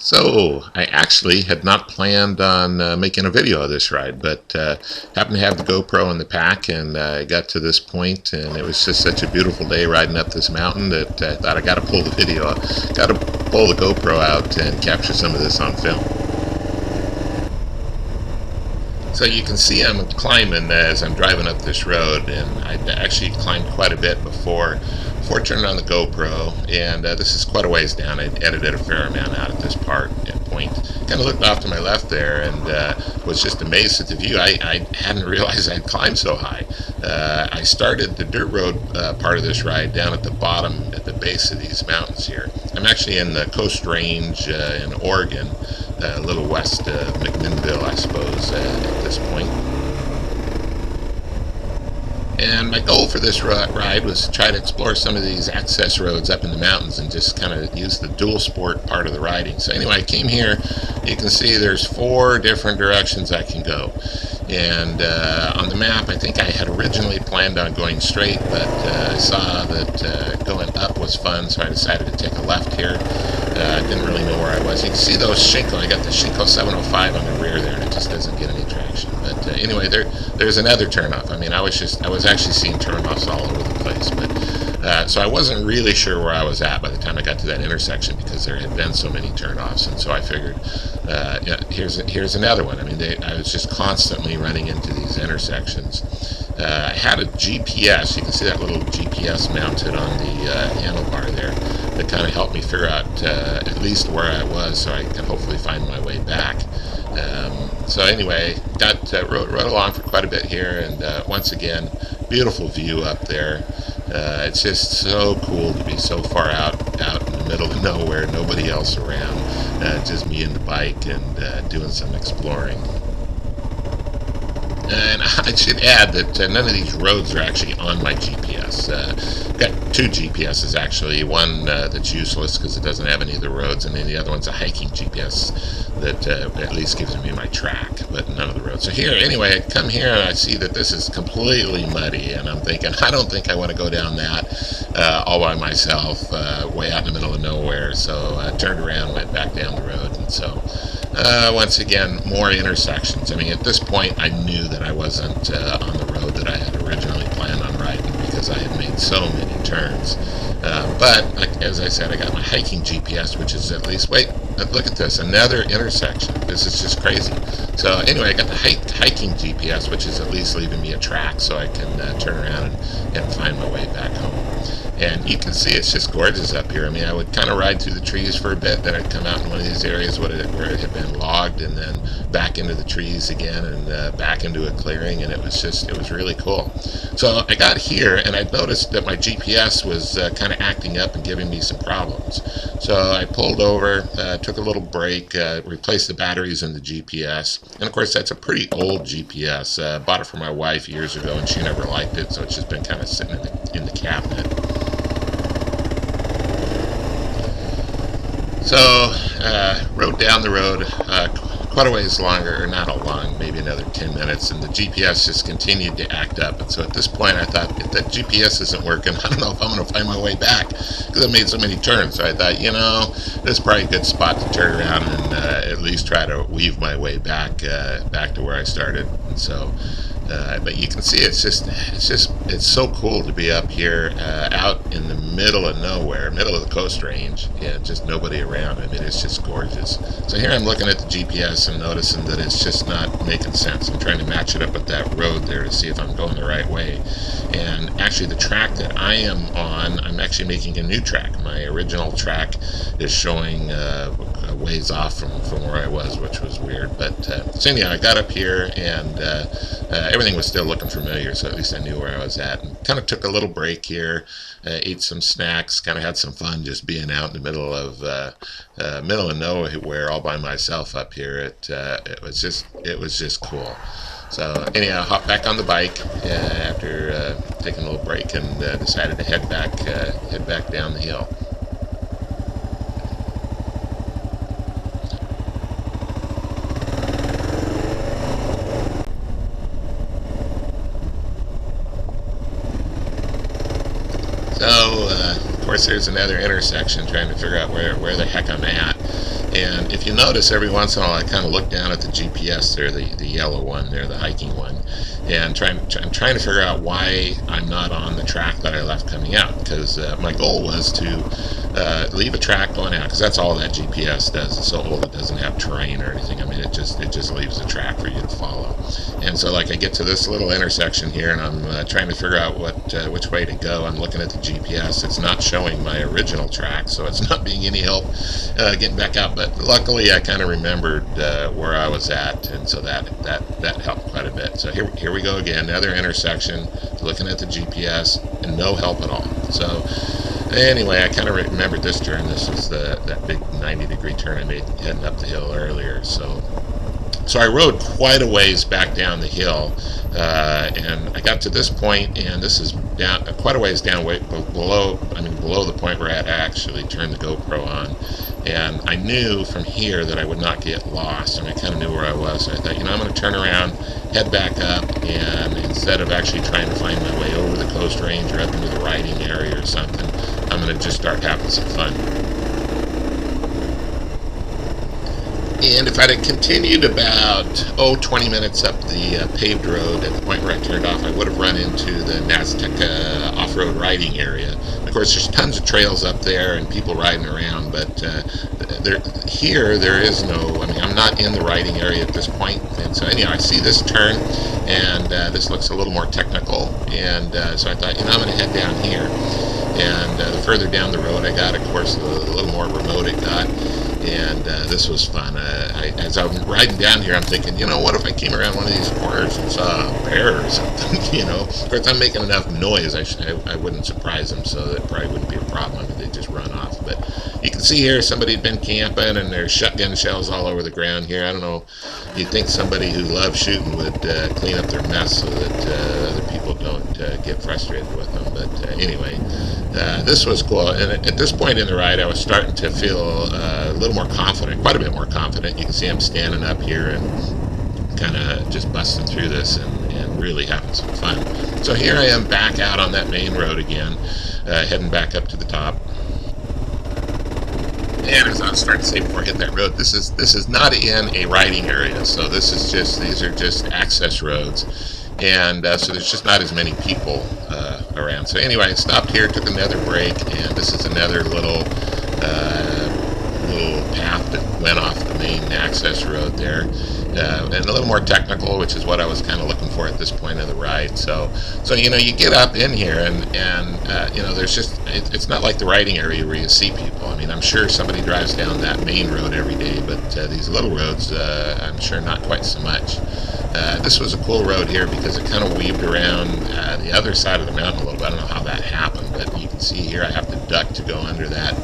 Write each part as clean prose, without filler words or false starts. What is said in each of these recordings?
So I actually had not planned on making a video of this ride, but happened to have the GoPro in the pack, and I got to this point, and it was just such a beautiful day riding up this mountain that I thought I got to pull the video, got to pull the GoPro out and capture some of this on film. So you can see I'm climbing as I'm driving up this road, and I actually climbed quite a bit before turning on the GoPro, and this is quite a ways down. I edited a fair amount out at this point. Kind of looked off to my left there and was just amazed at the view. I hadn't realized I'd climbed so high. I started the dirt road part of this ride down at the bottom, at the base of these mountains here. I'm actually in the Coast Range in Oregon, a little west of McMinnville, I suppose, at this point. And my goal for this ride was to try to explore some of these access roads up in the mountains and just kind of use the dual sport part of the riding. So anyway, I came here. You can see there's 4 different directions I can go. And on the map, I think I had originally planned on going straight, but I saw that going up was fun, so I decided to take a left here. I didn't really know where I was. You can see those Shinko. I got the Shinko 705 on the rear there, and it just doesn't get any traction. But anyway, there's another turnoff. I mean, I was actually seeing turnoffs all over the place, but so I wasn't really sure where I was at by the time I got to that intersection because there had been so many turnoffs, and so I figured, yeah, here's another one. I mean, I was just constantly running into these intersections. I had a GPS. You can see that little GPS mounted on the handlebar there that kind of helped me figure out at least where I was, so I can hopefully find my way back. So anyway, rode along for quite a bit here, and once again, beautiful view up there. It's just so cool to be so far out in the middle of nowhere, nobody else around, just me and the bike and doing some exploring. And I should add that none of these roads are actually on my GPS. I've got 2 GPSs actually. One that's useless because it doesn't have any of the roads, and then the other one's a hiking GPS that at least gives me my track, but none of the roads. So here, anyway, I come here and I see that this is completely muddy, and I'm thinking, I don't think I want to go down that all by myself, way out in the middle of nowhere. So I turned around, went back down the road, and so once again, more intersections. I mean, at this point, I knew that I wasn't on the road that I had originally planned on riding because I had made so many turns. But, like, as I said, I got my hiking GPS, which is at least, wait, look at this, another intersection. This is just crazy. So anyway, I got the hiking GPS, which is at least leaving me a track so I can turn around and find my way back home. And you can see it's just gorgeous up here. I mean, I would kind of ride through the trees for a bit, then I'd come out in one of these areas where it had been logged, and then back into the trees again, and back into a clearing, and it was really cool. So I got here, and I noticed that my GPS was kind of acting up and giving me some problems. So I pulled over, took a little break, replaced the batteries in the GPS, and of course that's a pretty old GPS. Bought it for my wife years ago, and she never liked it, so it's just been kind of sitting in the cabinet. So, rode down the road quite a ways longer, or not a long, maybe another 10 minutes, and the GPS just continued to act up. And so at this point I thought, if that GPS isn't working, I don't know if I'm going to find my way back, because I made so many turns. So I thought, you know, this is probably a good spot to turn around and at least try to weave my way back to where I started. And so but you can see it's so cool to be up here out in the middle of nowhere, middle of the Coast Range, and just nobody around. I mean, it's just gorgeous. So here I'm looking at the GPS and noticing that it's just not making sense. I'm trying to match it up with that road there to see if I'm going the right way. And actually the track that I am on, I'm actually making a new track. My original track is showing a ways off from where I was, which was weird. But so anyhow, I got up here, and everything was still looking familiar, so at least I knew where I was at. And kind of took a little break here, ate some snacks, kind of had some fun just being out in the middle of nowhere all by myself up here. It was just cool. So anyhow, hopped back on the bike after taking a little break, and decided to head back down the hill. So, of course, there's another intersection, trying to figure out where the heck I'm at. And if you notice, every once in a while I kind of look down at the GPS there, the yellow one there, the hiking one, and I'm trying to figure out why I'm not on the track that I left coming out, because my goal was to leave a track going out, because that's all that GPS does. It's so old, it doesn't have terrain or anything. I mean, it just leaves a track for you to follow. And so like I get to this little intersection here, and I'm trying to figure out which way to go. I'm looking at the GPS. It's not showing my original track, so it's not being any help getting back out. But luckily I kind of remembered where I was at, and so that helped quite a bit. So here we go again, another intersection, looking at the GPS, and no help at all. So anyway, I kind of remembered this turn. This was that big 90-degree turn I made heading up the hill earlier. So I rode quite a ways back down the hill, and I got to this point, and this is down quite a ways down, below the point where I had actually turned the GoPro on. And I knew from here that I would not get lost, and I kind of knew where I was. So I thought, I'm going to turn around, head back up, and instead of actually trying to find my way over the Coast Range or up into the riding area or something, I'm going to just start having some fun. And if I'd have continued about 20 minutes up the paved road at the point where I turned off, I would have run into the Nestucca off-road riding area. Of course, there's tons of trails up there and people riding around, but there is no, I'm not in the riding area at this point. And so anyhow, I see this turn, and this looks a little more technical, and so I thought, I'm going to head down here. And the further down the road I got, of course, the little more remote it got. And this was fun. As I'm riding down here, I'm thinking, what if I came around one of these corners and saw a bear or something, Of course, I'm making enough noise, I wouldn't surprise them, so that probably wouldn't be a problem. They'd just run off. But you can see here, somebody had been camping, and there's shotgun shells all over the ground here. I don't know, you'd think somebody who loves shooting would clean up their mess so that other people don't get frustrated with them. But anyway, this was cool. And at this point in the ride, I was starting to feel a little more confident, quite a bit more confident. You can see I'm standing up here and kind of just busting through this and really having some fun. So here I am back out on that main road again, heading back up to the top. And as I was starting to say before I hit that road, this is not in a riding area, so these are just access roads, and so there's just not as many people around. So anyway, I stopped here, took another break, and this is another little path that went off the main access road there, and a little more technical, which is what I was kind of looking for at this point of the ride. So you get up in here, and there's just, it's not like the riding area where you see people. I'm sure somebody drives down that main road every day, but these little roads, I'm sure not quite so much. This was a cool road here because it kind of weaved around the other side of the mountain a little bit. I don't know how that happened, but you can see here I have to duck to go under that.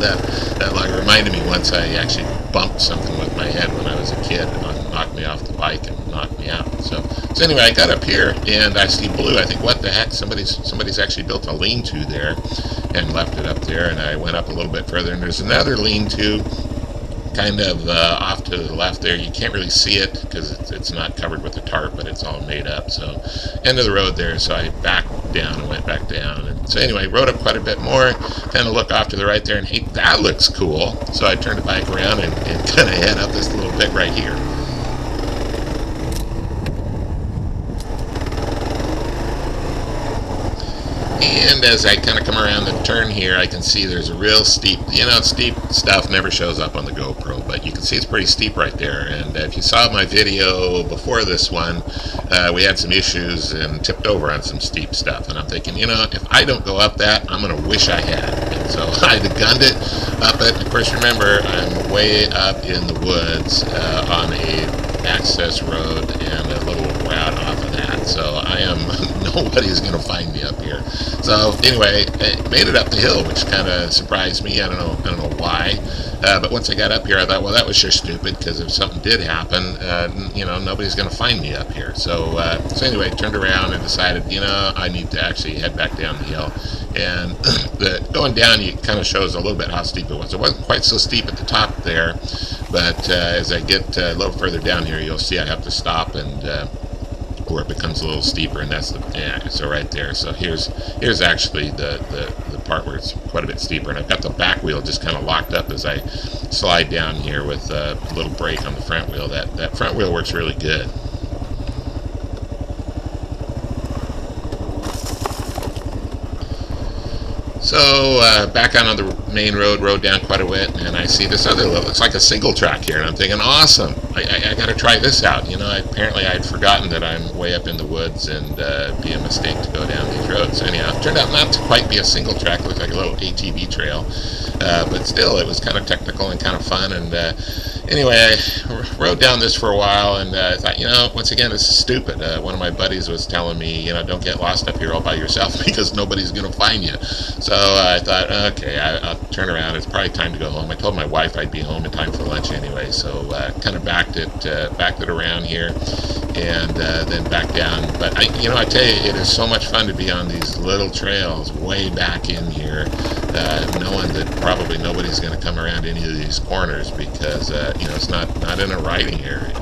That like reminded me once I actually bumped something with my head when I was a kid, and it knocked me off the bike and knocked me out. So anyway, I got up here and I see blue. I think, what the heck? Somebody's actually built a lean-to there and left it up there. And I went up a little bit further, and there's another lean-to kind of off to the left there. You can't really see it because it's not covered with a tarp, but it's all made up. So end of the road there, so I backed down and went back down. And so anyway, rode up quite a bit more, kind of look off to the right there, and hey, that looks cool. So I turned the bike around and kind of head up this little bit right here. And as I kind of come around the turn here, I can see there's a real steep, steep stuff never shows up on the GoPro, but you can see it's pretty steep right there. And if you saw my video before this one, we had some issues and tipped over on some steep stuff. And I'm thinking, if I don't go up that, I'm going to wish I had. And so I gunned it up it. Of course, remember, I'm way up in the woods on a access road and a little route off of that. So I am, nobody's going to find me up here. So anyway, I made it up the hill, which kind of surprised me. I don't know why. But once I got up here, I thought, well, that was just stupid, because if something did happen, nobody's going to find me up here. So anyway, turned around and decided, I need to actually head back down the hill. And going down, it kind of shows a little bit how steep it was. It wasn't quite so steep at the top there, but as I get a little further down here, you'll see I have to stop and where it becomes a little steeper, and that's so right there. So here's actually the part where it's quite a bit steeper. And I've got the back wheel just kind of locked up as I slide down here with a little brake on the front wheel. That front wheel works really good. So back on the main road, rode down quite a bit, and I see this other looks like a single track here, and I'm thinking, awesome, I got to try this out. You know, apparently I'd forgotten that I'm way up in the woods, and be a mistake to go down these roads. So anyhow, it turned out not to quite be a single track. It looked like a little ATV trail, but still, it was kind of technical and kind of fun. And anyway, I rode down this for a while, and I thought, you know, once again, this is stupid. One of my buddies was telling me, you know, don't get lost up here all by yourself because nobody's going to find you. So I thought, okay, I'll turn around. It's probably time to go home. I told my wife I'd be home in time for lunch anyway, so kind of backed it around here, and then back down. But I tell you, it is so much fun to be on these little trails way back in here, knowing that probably nobody's going to come around any of these corners because it's not in a riding area.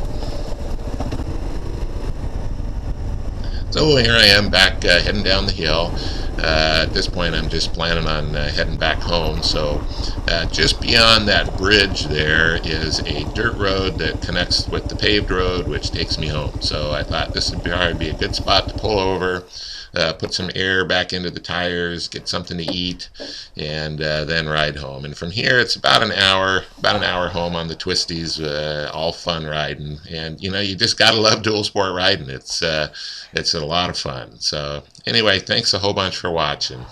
So here I am back heading down the hill. At this point I'm just planning on heading back home. So just beyond that bridge there is a dirt road that connects with the paved road, which takes me home. So I thought this would probably be a good spot to pull over, put some air back into the tires, get something to eat, and then ride home. And from here it's about an hour home on the twisties, all fun riding. And you just gotta love dual sport riding. It's a lot of fun. So anyway, thanks a whole bunch for watching.